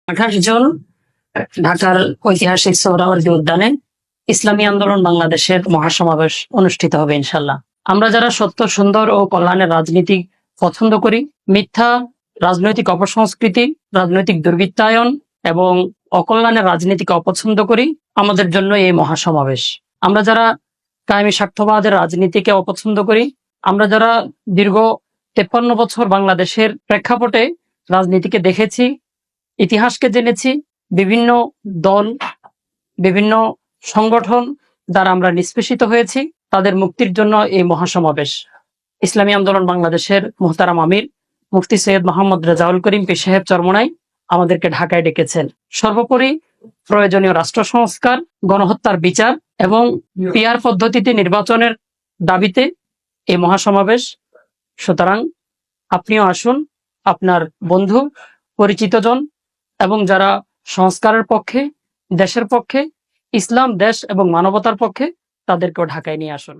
28 জন ঢাকার ঐতিহাসিক সোহরাওয়ার্দী উদ্যানে ইসলামী আন্দোলন বাংলাদেশের মহাসমাবেশ অনুষ্ঠিত হবে ইনশাল্লাহ। আমরা যারা সত্য, সুন্দর ও কল্যাণের রাজনীতি পছন্দ করি, মিথ্যা রাজনৈতিক অপসংস্কৃতি, রাজনৈতিক দুর্বৃত্তায়ন এবং অকল্যাণের রাজনীতিকে অপছন্দ করি, আমাদের জন্য এই মহাসমাবেশ। আমরা যারা কায়েমি স্বার্থবাদের রাজনীতিকে অপছন্দ করি, আমরা যারা দীর্ঘ 53 বছর বাংলাদেশের প্রেক্ষাপটে রাজনীতিকে দেখেছি, ইতিহাসকে জেনেছি, বিভিন্ন দল, বিভিন্ন সংগঠন দ্বারা আমরা নিষ্পেষিত হয়েছি, তাদের মুক্তির জন্য এই মহাসমাবেশ। ইসলামী আন্দোলন বাংলাদেশের মুহতারাম আমির মুফতি সৈয়দ মোহাম্মদ রেজাউল করিম পীর সাহেব চরমোনাই আমাদেরকে ঢাকায় ডেকেছেন। সর্বোপরি প্রয়োজনীয় রাষ্ট্র সংস্কার, গণহত্যার বিচার এবং পিআর পদ্ধতিতে নির্বাচনের দাবিতে এই মহাসমাবেশ। সুতরাং আপনিও আসুন, আপনার বন্ধু, পরিচিতজন এবং যারা সংস্কারের পক্ষে, দেশের পক্ষে, ইসলাম, দেশ এবং মানবতার পক্ষে, তাদেরকেও ঢাকায় নিয়ে আসুন।